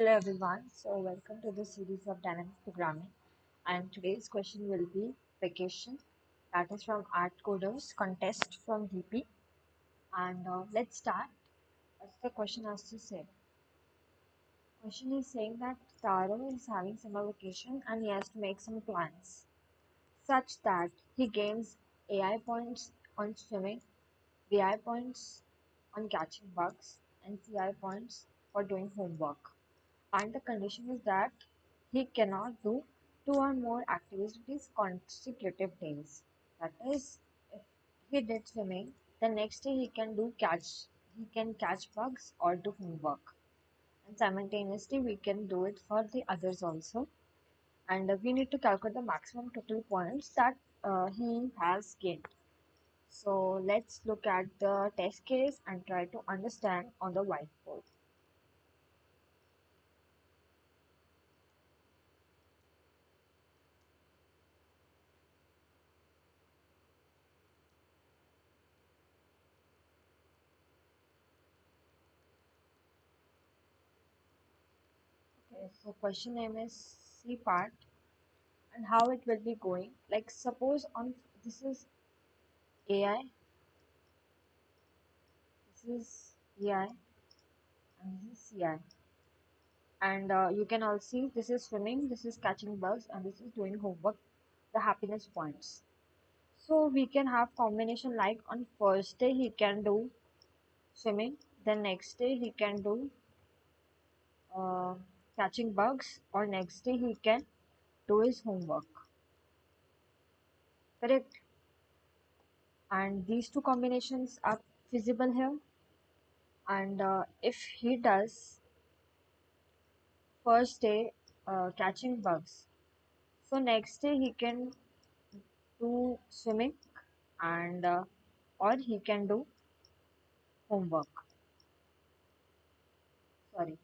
Hello everyone, so welcome to the series of dynamic programming, and today's question will be vacation, that is from Art Coders contest from DP. And let's start. What's the question has to say? Question is saying that Taro is having summer vacation and he has to make some plans such that he gains AI points on swimming, BI points on catching bugs, and CI points for doing homework. And the condition is that he cannot do two or more activities consecutive days. That is, if he did swimming, the next day he can catch bugs or do homework. And simultaneously we can do it for the others also. And we need to calculate the maximum total points that he has gained. So let's look at the test case and try to understand on the whiteboard. Okay, so question name is C part and how it will be going. Like suppose on this is AI, this is EI, and this is CI. And you can all see this is swimming, this is catching bugs, and this is doing homework, the happiness points. So we can have combination like on first day he can do swimming, then next day he can do uh, catching bugs, or next day he can do his homework. Correct? And these two combinations are feasible here. And if he does first day catching bugs, so next day he can do swimming, and or he can do homework. Sorry,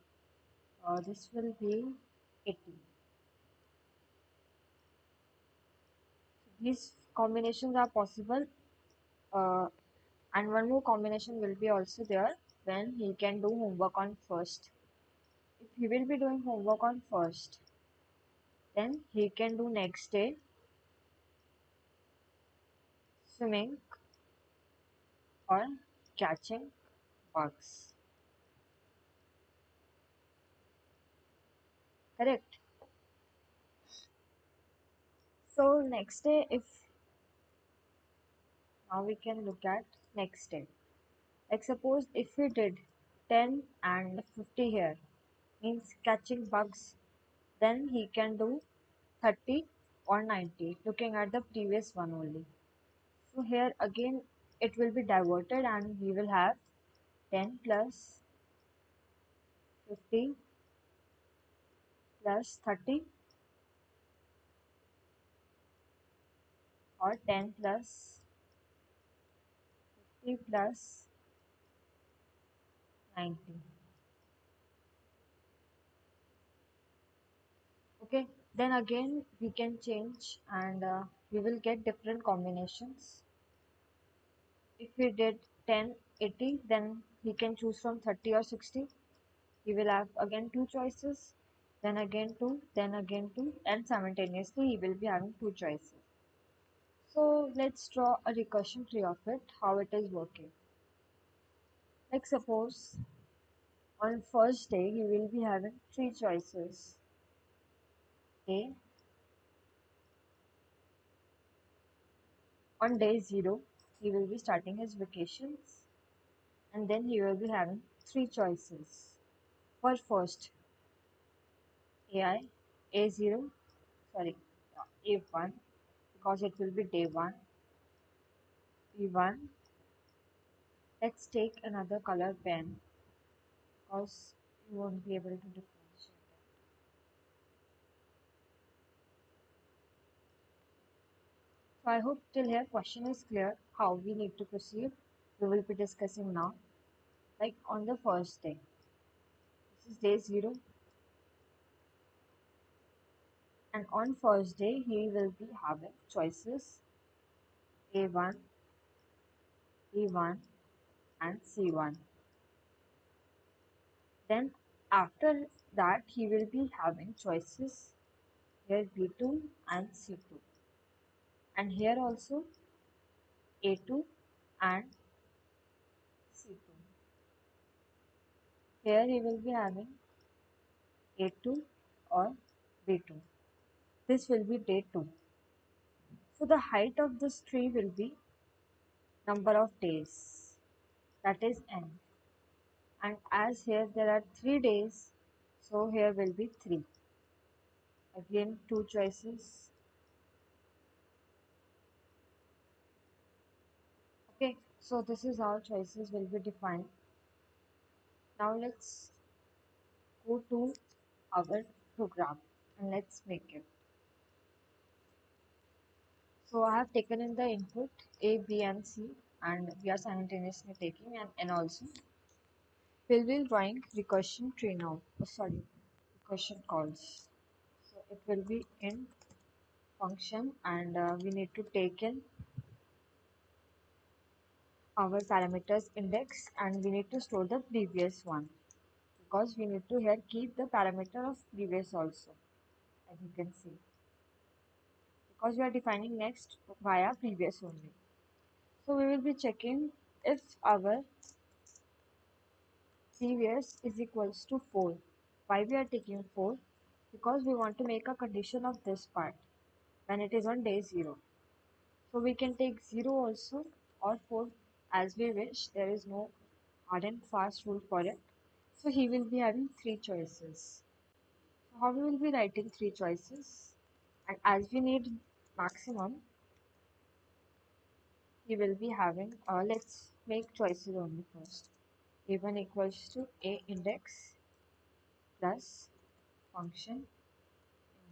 this will be 80. These combinations are possible, uh, and one more combination will be also there when he can do homework on first. If he will be doing homework on first, then he can do next day swimming or catching bugs. Correct? So next day, if now we can look at next day. Like suppose if we did 10 and 50 here, means catching bugs, then he can do 30 or 90, looking at the previous one only. So here again it will be diverted and we will have 10 plus 50 plus 30, or 10 plus 50 plus 90. Okay, then again we can change, and we will get different combinations. If we did 10, 80, then he can choose from 30 or 60. He will have again two choices, then again two, then again two, and simultaneously he will be having two choices. So let's draw a recursion tree of it, how it is working. Like suppose on first day he will be having three choices. A, on day 0 he will be starting his vacations, and then he will be having three choices. For first, AI, A0, sorry, A1, because it will be day 1, B1. Let's take another color pen because you won't be able to differentiate it. So I hope till here question is clear how we need to proceed. We will be discussing now. Like on the first day, this is day 0, and on first day he will be having choices A1, B1, and C1. Then after that he will be having choices here B2 and C2, and here also A2 and C2. Here he will be having A2 or B2. This will be day 2. So the height of this tree will be number of days, that is n. And as here there are 3 days, so here will be 3. Again 2 choices. Okay, so this is how choices will be defined. Now let's go to our program and let's make it. So I have taken in the input A, B and C, and we are simultaneously taking and also we'll be drawing recursion tree now. Oh, sorry, recursion calls. So it will be in function, and we need to take in our parameters index, and we need to store the previous one because we need to here keep the parameter of previous also, as you can see, because we are defining next via previous only. So we will be checking if our previous is equals to 4. Why we are taking 4? Because we want to make a condition of this part when it is on day 0. So we can take 0 also or 4 as we wish. There is no hard and fast rule for it. So he will be having 3 choices. So how we will be writing 3 choices? And as we need maximum, he will be having, let's make choices only first. A1 equals to A index plus function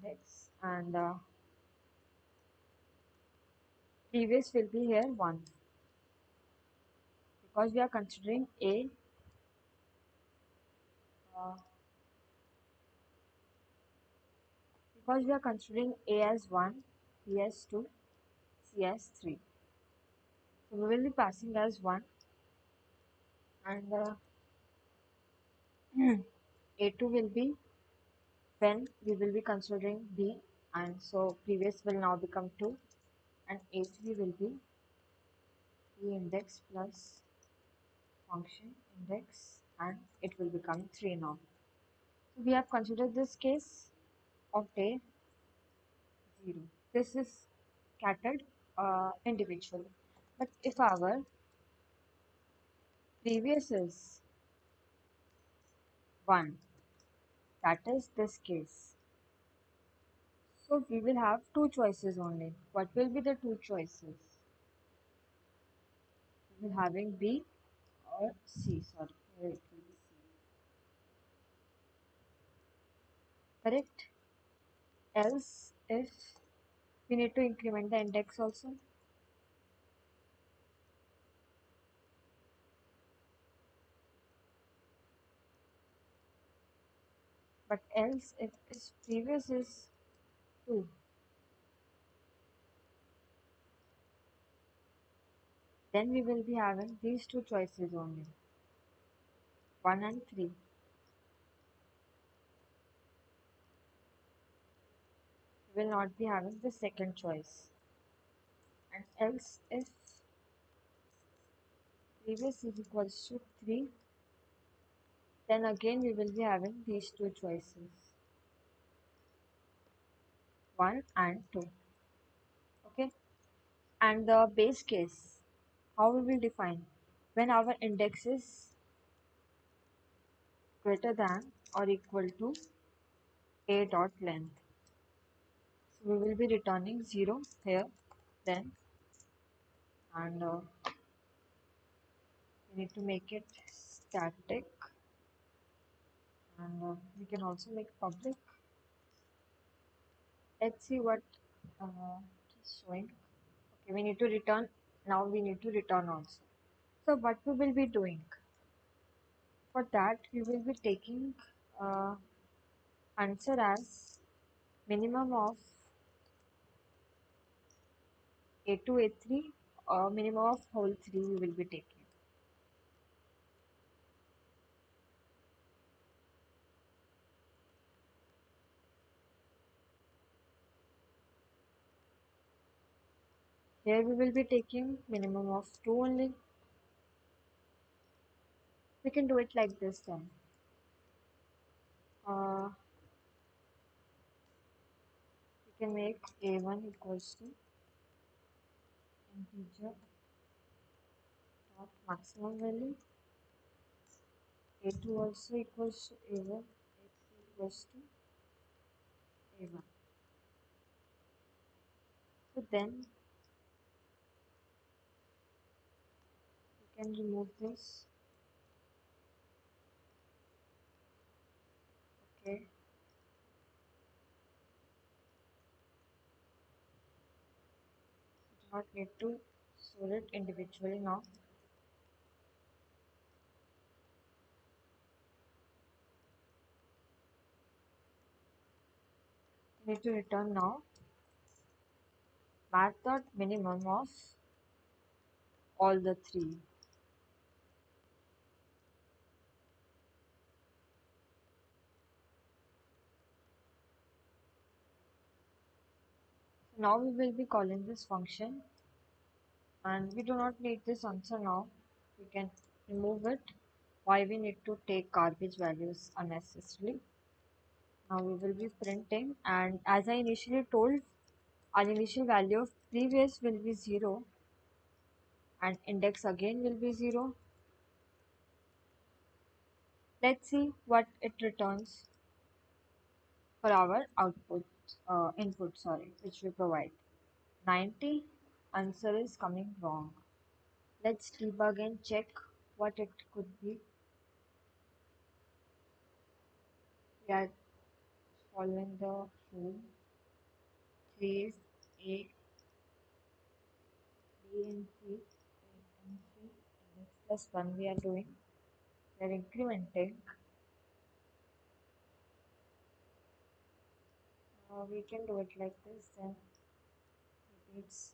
index, and previous will be here 1 because we are considering A, uh, because we are considering A as 1, B as 2, C as 3. So we will be passing as 1, and A2 will be when we will be considering B, and so previous will now become 2, and A3 will be B index plus function index, and it will become 3 now. So we have considered this case of day 0. This is scattered individually. But if our previous is 1, that is this case. So we will have 2 choices only. What will be the 2 choices? We will having B or C. Sorry, here it will be C. Correct? Else, if we need to increment the index also. But else, if its previous is 2, then we will be having these 2 choices only, 1 and 3. We will not be having the second choice. And else, if previous is equals to 3, then again we will be having these 2 choices, 1 and 2. Okay, and the base case, how we will define? When our index is greater than or equal to a dot length. So we will be returning 0 here, then, and we need to make it static, and we can also make public. Let's see what it is showing. Okay, we need to return. Now we need to return also. So what we will be doing? For that, we will be taking uh, answer as minimum of A2, A3, or minimum of whole 3 we will be taking. Here we will be taking minimum of 2 only. We can do it like this then. Uh, we can make a1 equals to integer dot maximum value, a2 also equals to a1, a3 equals to a1. So then we can remove this. Okay, we do not need to store it individually now. We need to return now math dot minimum of all the three. So now we will be calling this function, and we do not need this answer now. We can remove it. Why we need to take garbage values unnecessarily. Now we will be printing, and as I initially told, our initial value of previous will be 0 and index again will be 0. Let's see what it returns for our output, input, sorry, which we provide. 90, answer is coming wrong. Let's debug and check what it could be. We are following the rule. 3 is A, B and C, A and C, and x plus 1 we are doing. We are incrementing. We can do it like this, then it's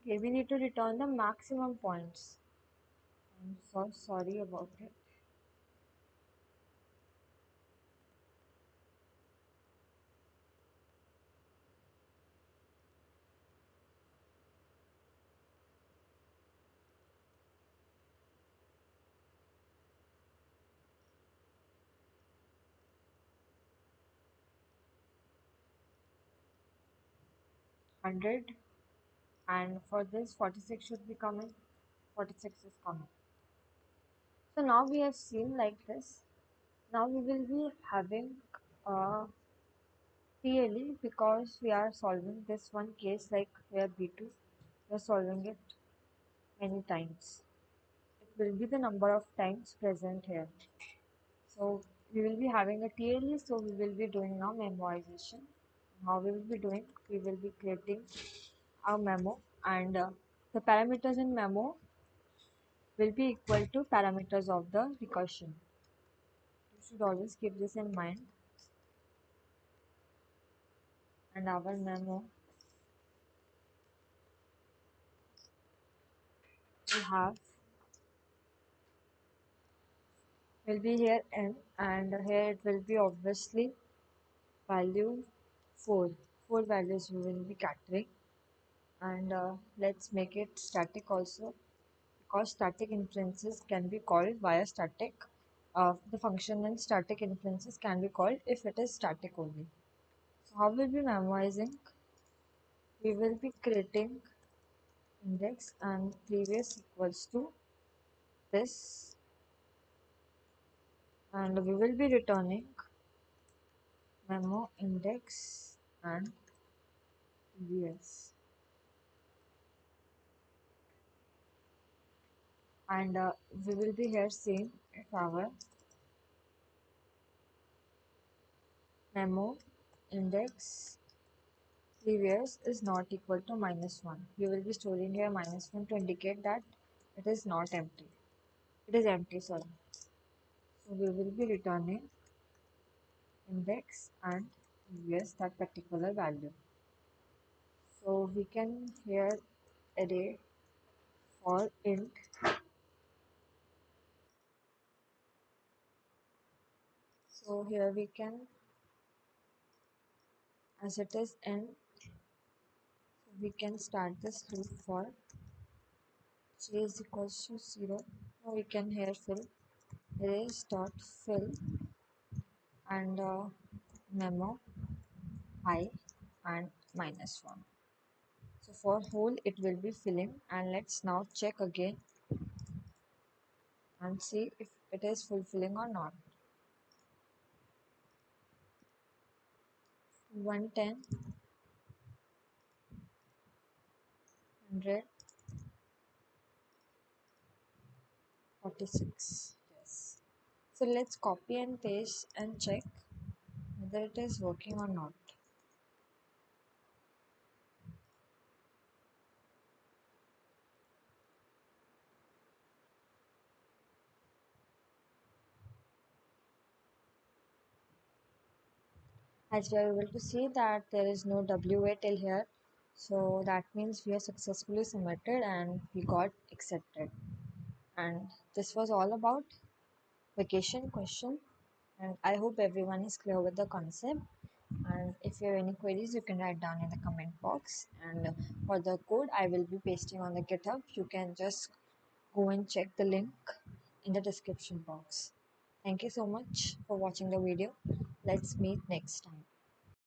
okay. We need to return the maximum points. I'm so sorry about it. 100, and for this 46 should be coming. 46 is coming. So now we have seen like this. Now we will be having uh, TLE because we are solving this one case like where B2. We are solving it many times. It will be the number of times present here. So we will be having a TLE, so we will be doing now memoization. How we will be doing? We will be creating a memo, and the parameters in memo will be equal to parameters of the recursion. You should always keep this in mind. And our memo we have will be here n, and here it will be obviously value 4. 4 values we will be capturing, and let's make it static also, because static inferences can be called via static. The function in static inferences can be called if it is static only. So how will be memoizing? We will be creating index and previous equals to this, and we will be returning memo index and previous, and we will be here saying if our memo index previous is not equal to -1. We will be storing here -1 to indicate that it is not empty. It is empty, sorry. So we will be returning index and previous that particular value. So we can here array for int. So here we can, as it is n, we can start this loop for j is equals to 0. Now we can here fill arrays dot fill and memo I and -1. So for whole it will be filling, and let's now check again and see if it is fulfilling or not. 110, 100, 46. Yes. So let's copy and paste and check whether it is working or not. As we are able to see that there is no WA till here, so that means we have successfully submitted and we got accepted. And this was all about vacation question, and I hope everyone is clear with the concept. And if you have any queries, you can write down in the comment box, and for the code I will be pasting on the GitHub. You can just go and check the link in the description box. Thank you so much for watching the video. Let's meet next time.